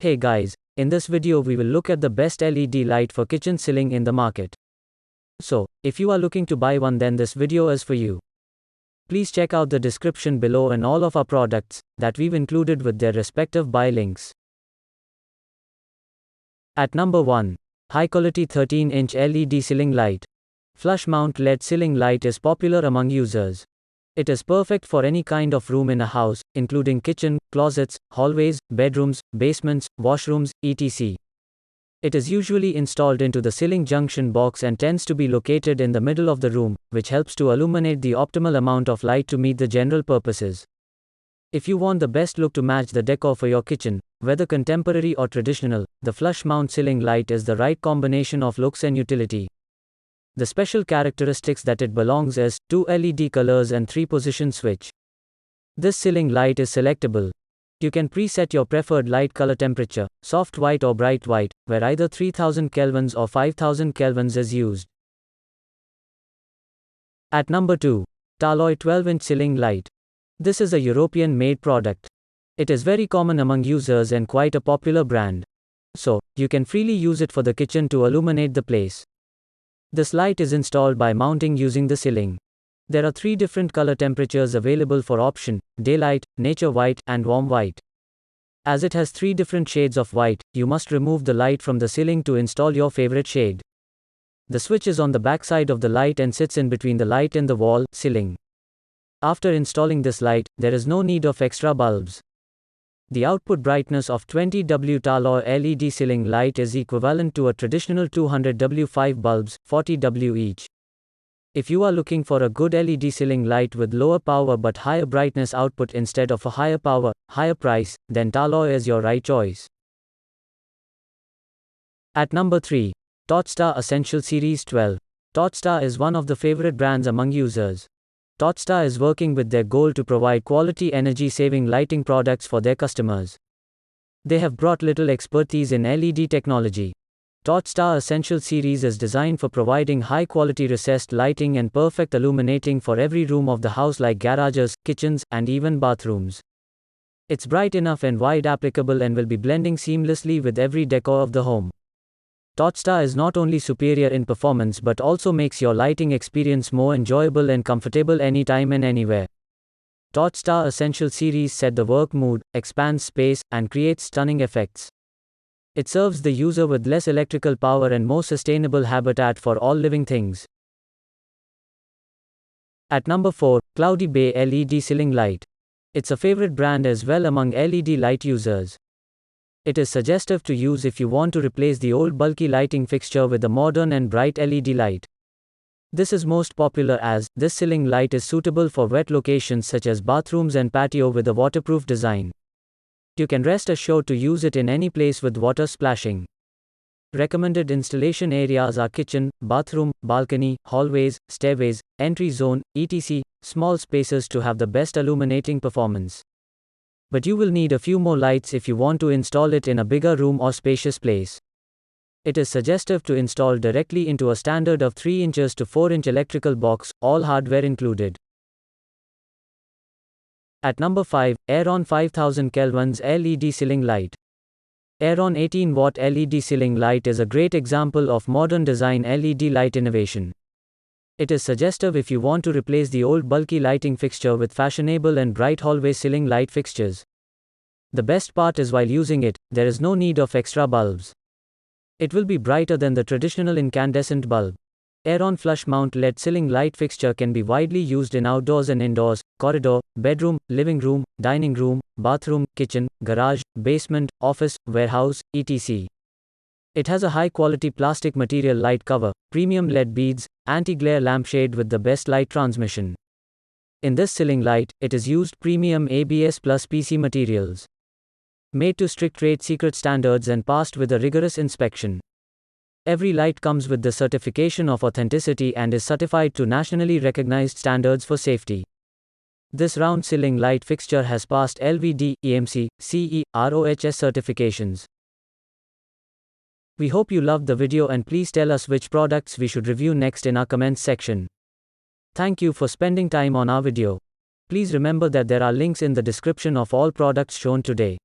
Hey guys, in this video we will look at the best LED light for kitchen ceiling in the market. So, if you are looking to buy one, then this video is for you. Please check out the description below and all of our products that we've included with their respective buy links. At number 1, high quality 13-inch LED ceiling light. Flush mount LED ceiling light is popular among users. It is perfect for any kind of room in a house, including kitchen, closets, hallways, bedrooms, basements, washrooms, etc. It is usually installed into the ceiling junction box and tends to be located in the middle of the room, which helps to illuminate the optimal amount of light to meet the general purposes. If you want the best look to match the decor for your kitchen, whether contemporary or traditional, the flush mount ceiling light is the right combination of looks and utility. The special characteristics that it belongs is 2 LED colors and 3-position switch. This ceiling light is selectable. You can preset your preferred light color temperature, soft white or bright white, where either 3000 kelvins or 5000 kelvins is used. At number 2, Taloi 12-inch ceiling light. This is a European-made product. It is very common among users and quite a popular brand. So, you can freely use it for the kitchen to illuminate the place. This light is installed by mounting using the ceiling. There are 3 different color temperatures available for option: daylight, nature white, and warm white. As it has 3 different shades of white, you must remove the light from the ceiling to install your favorite shade. The switch is on the back side of the light and sits in between the light and the wall ceiling. After installing this light, there is no need of extra bulbs. The output brightness of 20W Taloi LED ceiling light is equivalent to a traditional 200W 5 bulbs, 40W each. If you are looking for a good LED ceiling light with lower power but higher brightness output instead of a higher power, higher price, then Taloi is your right choice. At number 3, TODSTAR Essential Series 12. TODSTAR is one of the favorite brands among users. TODSTAR is working with their goal to provide quality energy-saving lighting products for their customers. They have brought little expertise in LED technology. TODSTAR Essential Series is designed for providing high-quality recessed lighting and perfect illuminating for every room of the house like garages, kitchens, and even bathrooms. It's bright enough and wide applicable and will be blending seamlessly with every decor of the home. TODSTAR is not only superior in performance but also makes your lighting experience more enjoyable and comfortable anytime and anywhere. TODSTAR Essential Series set the work mood, expands space, and creates stunning effects. It serves the user with less electrical power and more sustainable habitat for all living things. At number 4, Cloudy Bay LED Ceiling Light. It's a favorite brand as well among LED light users. It is suggestive to use if you want to replace the old bulky lighting fixture with a modern and bright LED light. This is most popular as this ceiling light is suitable for wet locations such as bathrooms and patio with a waterproof design. You can rest assured to use it in any place with water splashing. Recommended installation areas are kitchen, bathroom, balcony, hallways, stairways, entry zone, etc. Small spaces to have the best illuminating performance. But you will need a few more lights if you want to install it in a bigger room or spacious place. It is suggestive to install directly into a standard of 3 inches to 4-inch electrical box, all hardware included. At number 5, Airon 5000 kelvins LED ceiling light. Airon 18-watt LED ceiling light is a great example of modern design LED light innovation. It is suggestive if you want to replace the old bulky lighting fixture with fashionable and bright hallway ceiling light fixtures. The best part is while using it, there is no need of extra bulbs. It will be brighter than the traditional incandescent bulb. Airon flush mount LED ceiling light fixture can be widely used in outdoors and indoors, corridor, bedroom, living room, dining room, bathroom, kitchen, garage, basement, office, warehouse, etc. It has a high-quality plastic material light cover, premium LED beads, anti-glare lampshade with the best light transmission. In this ceiling light, it is used premium ABS plus PC materials. Made to strict trade secret standards and passed with a rigorous inspection. Every light comes with the certification of authenticity and is certified to nationally recognized standards for safety. This round ceiling light fixture has passed LVD, EMC, CE, ROHS certifications. We hope you loved the video and please tell us which products we should review next in our comments section. Thank you for spending time on our video. Please remember that there are links in the description of all products shown today.